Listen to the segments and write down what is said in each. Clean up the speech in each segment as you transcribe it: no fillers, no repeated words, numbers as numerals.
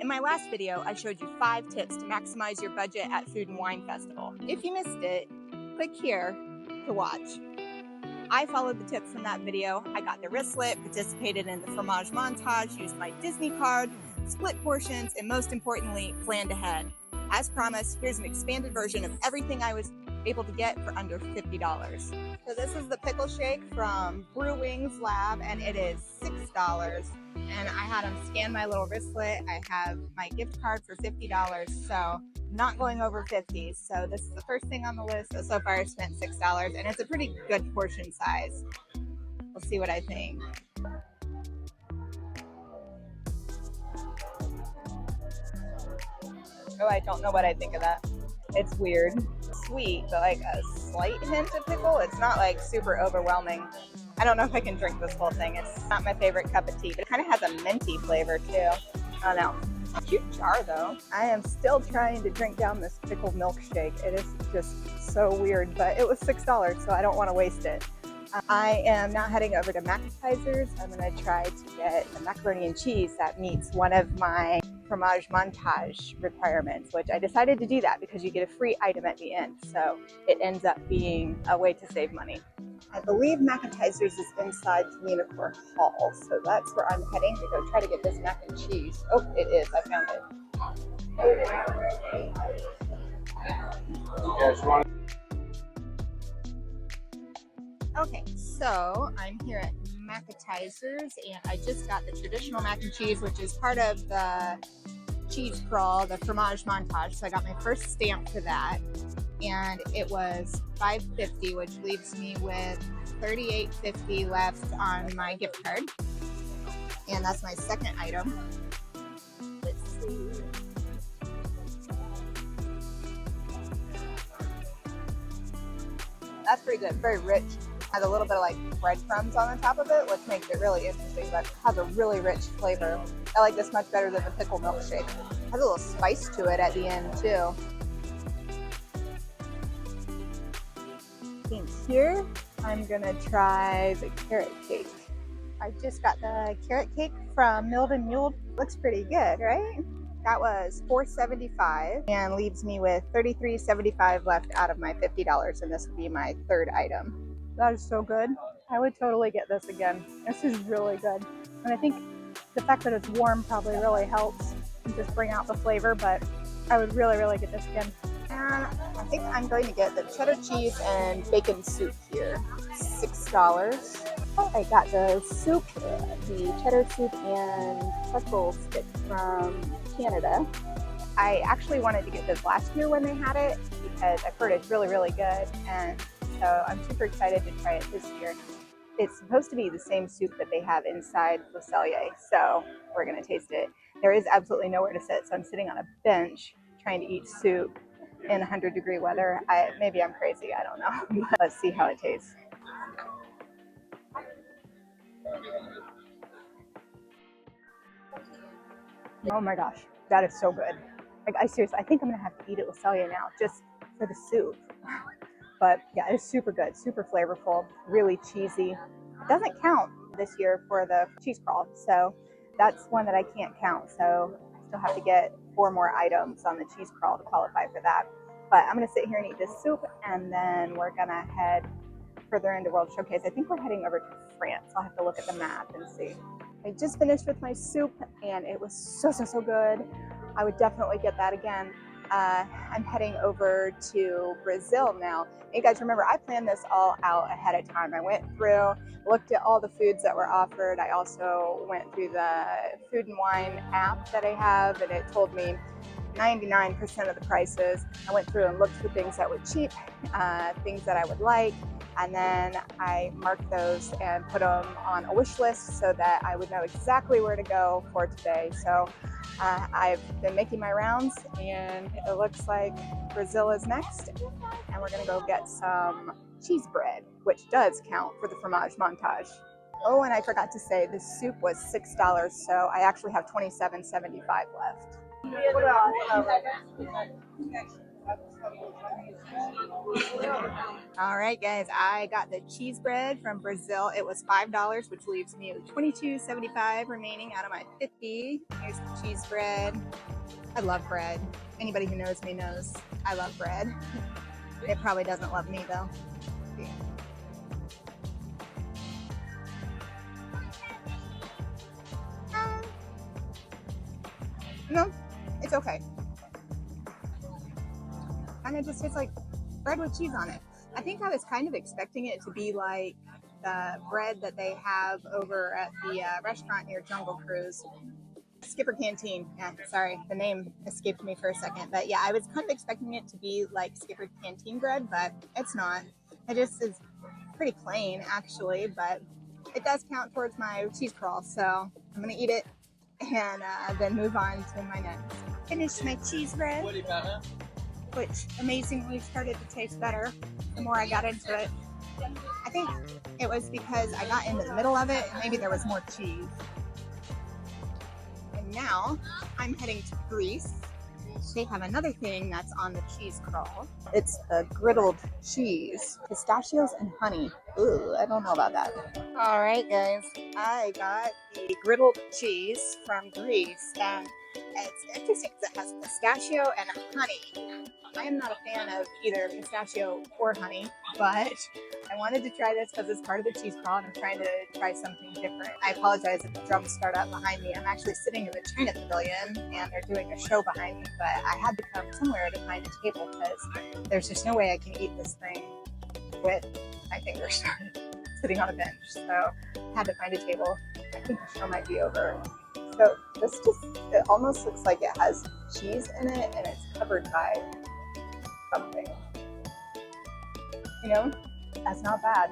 In my last video, I showed you 5 tips to maximize your budget at Food and Wine Festival. If you missed it, click here to watch. I followed the tips from that video. I got the wristlet, participated in the fromage montage, used my Disney card, split portions, and most importantly, planned ahead. As promised, here's an expanded version of everything I was able to get for under $50. So this is the pickle shake from Brew-Wing's lab, and it is $6. And I had them scan my little wristlet. I have my gift card for $50, so not going over 50. So this is the first thing on the list. So far I spent $6, and it's a pretty good portion size. We'll see what I think. Oh, I don't know what I think of that. It's weird. Sweet, but like a slight hint of pickle. It's not like super overwhelming. I don't know if I can drink this whole thing. It's not my favorite cup of tea, but it kind of has a minty flavor too. I don't know. Cute jar though. I am still trying to drink down this pickled milkshake. It is just so weird, but it was $6, so I don't want to waste it. I am now heading over to Appetizers. I'm going to try to get the macaroni and cheese that meets one of my fromage montage requirements, which I decided to do that because you get a free item at the end. So it ends up being a way to save money. I believe Appetizers is inside Unicorn Hall, so that's where I'm heading to go try to get this mac and cheese. Oh, it is. I found it. Okay, so I'm here at Appetizers, and I just got the traditional mac and cheese, which is part of the cheese crawl, the fromage montage. So I got my first stamp for that, and it was $5.50, which leaves me with $38.50 left on my gift card. And that's my second item. Let's see. That's pretty good, very rich. Has a little bit of like breadcrumbs on the top of it, which makes it really interesting, but has a really rich flavor. I like this much better than the pickle milkshake. Has a little spice to it at the end too. And here, I'm gonna try the carrot cake. I just got the carrot cake from Milled and Muled. Looks pretty good, right? That was $4.75 and leaves me with $33.75 left out of my $50, and this would be my third item. That is so good. I would totally get this again. This is really good. And I think the fact that it's warm probably really helps and just bring out the flavor, but I would really, really get this again. And I think I'm going to get the cheddar cheese and bacon soup here. $6. Oh, I got the soup, the cheddar soup and pretzel stick from Canada. I actually wanted to get this last year when they had it because I've heard it's really, really good, and so I'm super excited to try it this year. It's supposed to be the same soup that they have inside Le Cellier, so we're going to taste it. There is absolutely nowhere to sit, so I'm sitting on a bench trying to eat soup in 100-degree weather. Maybe I'm crazy, I don't know, but let's see how it tastes. Oh my gosh, that is so good. Like, I seriously, I think I'm gonna have to eat at Le Cellier now just for the soup. But yeah, it's super good, super flavorful, really cheesy. It doesn't count this year for the cheese crawl, so that's one that I can't count. So I still have to get 4 more items on the cheese crawl to qualify for that. But I'm gonna sit here and eat this soup, and then we're gonna head further into World Showcase. I think we're heading over to France. I'll have to look at the map and see. I just finished with my soup, and it was so good. I would definitely get that again. I'm heading over to Brazil now. You guys remember, I planned this all out ahead of time. I went through, looked at all the foods that were offered. I also went through the Food and Wine app that I have, and it told me 99% of the prices. I went through and looked for things that were cheap, things that I would like, and then I marked those and put them on a wish list so that I would know exactly where to go for today. So I've been making my rounds, and it looks like Brazil is next, and we're gonna go get some cheese bread, which does count for the fromage montage. Oh, and I forgot to say, the soup was $6, so I actually have $27.75 left. All right, guys, I got the cheese bread from Brazil. It was $5, which leaves me with $22.75 remaining out of my 50. Here's the cheese bread. I love bread. Anybody who knows me knows I love bread. It probably doesn't love me though. No, it's okay. Kind of just tastes like bread with cheese on it. I think I was kind of expecting it to be like the bread that they have over at the restaurant near Jungle Cruise. Skipper Canteen. Yeah, sorry, the name escaped me for a second. But yeah, I was kind of expecting it to be like Skipper Canteen bread, but it's not. It just is pretty plain, actually, but it does count towards my cheese crawl, so I'm gonna eat it and then move on to my next. Finished my cheese bread, which amazingly started to taste better the more I got into it. I think it was because I got into the middle of it and maybe there was more cheese. And now I'm heading to Greece. They have another thing that's on the cheese crawl. It's a griddled cheese, pistachios and honey. Ooh, I don't know about that. All right, guys, I got the griddled cheese from Greece, and it's interesting because it has pistachio and honey. I am not a fan of either pistachio or honey, but I wanted to try this because it's part of the cheese crawl and I'm trying to try something different. I apologize if the drums start up behind me. I'm actually sitting in the China Pavilion and they're doing a show behind me, but I had to come somewhere to find a table because there's just no way I can eat this thing with my fingers sitting on a bench. So I had to find a table. I think the show might be over. So this it almost looks like it has cheese in it and it's covered by something. You know, that's not bad.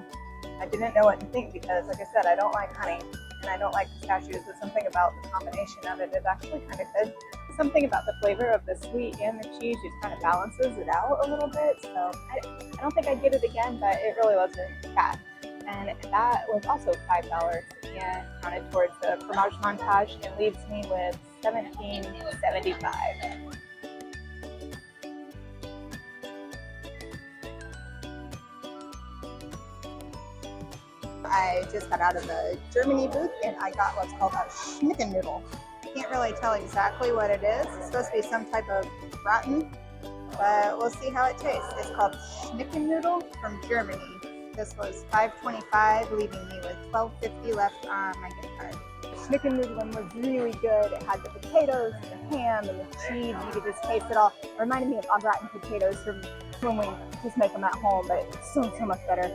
I didn't know what to think because, like I said, I don't like honey and I don't like pistachios, but something about the combination of it is actually kind of good. Something about the flavor of the sweet and the cheese just kind of balances it out a little bit. So I don't think I'd get it again, but it really wasn't bad. And that was also $5 and counted towards the fromage montage and leaves me with $17.75. I just got out of the Germany booth and I got what's called a Schnickennoodle. Can't really tell exactly what it is. It's supposed to be some type of gratin, but we'll see how it tastes. It's called Schnickennoodle from Germany. This was $5.25, leaving me with $12.50 left on my gift card. Schnickennoodle was really good. It had the potatoes, the ham, and the cheese. You could just taste it all. It reminded me of au gratin potatoes from when we just make them at home, but it's so much better.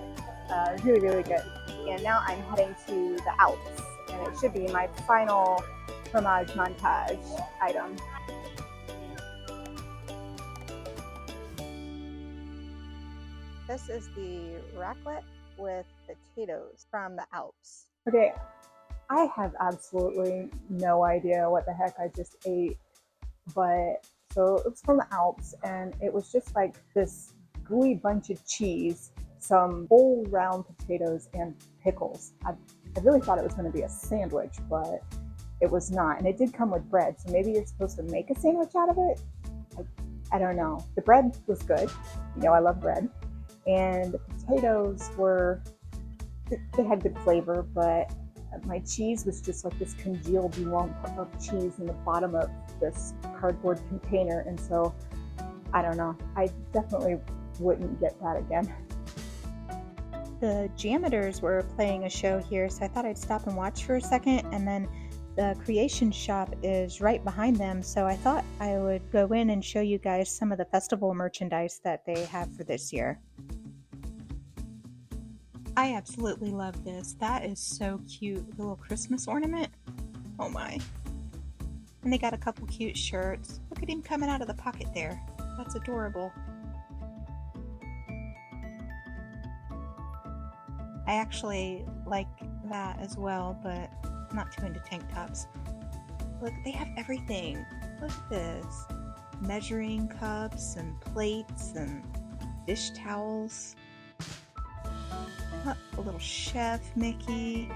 Really, really good. And now I'm heading to the Alps, and it should be my final fromage montage item. This is the raclette with potatoes from the Alps. Okay, I have absolutely no idea what the heck I just ate, but so it's from the Alps, and it was just like this gooey bunch of cheese, some whole round potatoes, and pickles. I really thought it was going to be a sandwich, but it was not. And it did come with bread, so maybe you're supposed to make a sandwich out of it? I don't know. The bread was good. You know, I love bread. And the potatoes they had good flavor, but my cheese was just like this congealed lump of cheese in the bottom of this cardboard container. And so, I don't know. I definitely wouldn't get that again. The Jameters were playing a show here, so I thought I'd stop and watch for a second, and then the Creation Shop is right behind them, so I thought I would go in and show you guys some of the festival merchandise that they have for this year. I absolutely love this. That is so cute. The little Christmas ornament. Oh my. And they got a couple cute shirts. Look at him coming out of the pocket there. That's adorable. I actually like that as well, but I'm not too into tank tops. Look, they have everything. Look at this. Measuring cups and plates and dish towels. A little chef Mickey.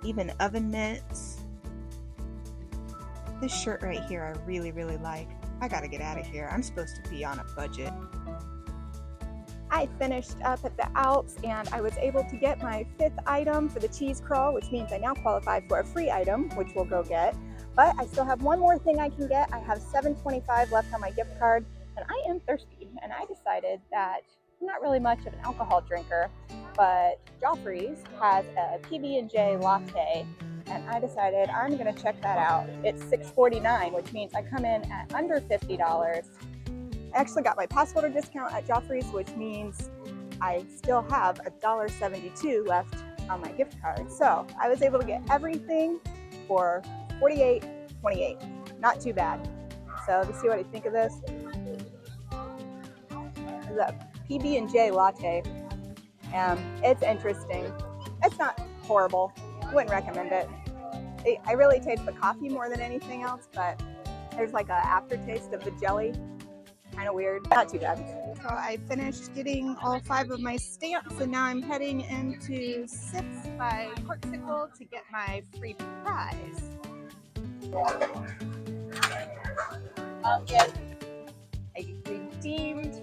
Even oven mitts. This shirt right here I really, really like. I gotta get out of here. I'm supposed to be on a budget. I finished up at the Alps and I was able to get my 5th item for the cheese crawl, which means I now qualify for a free item, which we'll go get. But I still have one more thing I can get. I have $7.25 left on my gift card and I am thirsty. And I decided that I'm not really much of an alcohol drinker, but Joffrey's has a PB&J latte and I decided I'm gonna check that out. It's $6.49, which means I come in at under $50. I actually got my pass holder discount at Joffrey's, which means I still have $1.72 left on my gift card. So I was able to get everything for $48.28. Not too bad. So let's see what I think of this. This is a PB&J latte. It's interesting. It's not horrible. Wouldn't recommend it. I really taste the coffee more than anything else, but there's like an aftertaste of the jelly. Kind of weird. Not too bad. So I finished getting all 5 of my stamps and now I'm heading into Sips by Corksicle to get my free prize. I redeemed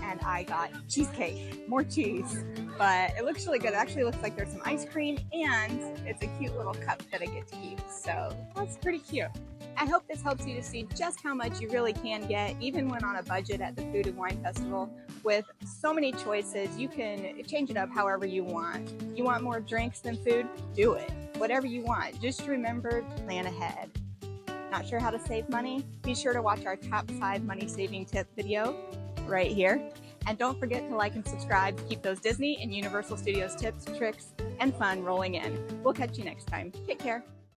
and I got cheesecake, more cheese, but it looks really good. It actually looks like there's some ice cream and it's a cute little cup that I get to keep. So that's pretty cute. I hope this helps you to see just how much you really can get, even when on a budget at the Food and Wine Festival. With so many choices, you can change it up however you want. You want more drinks than food? Do it. Whatever you want. Just remember, plan ahead. Not sure how to save money? Be sure to watch our top 5 money saving tip video right here. And don't forget to like and subscribe to keep those Disney and Universal Studios tips, tricks, and fun rolling in. We'll catch you next time. Take care.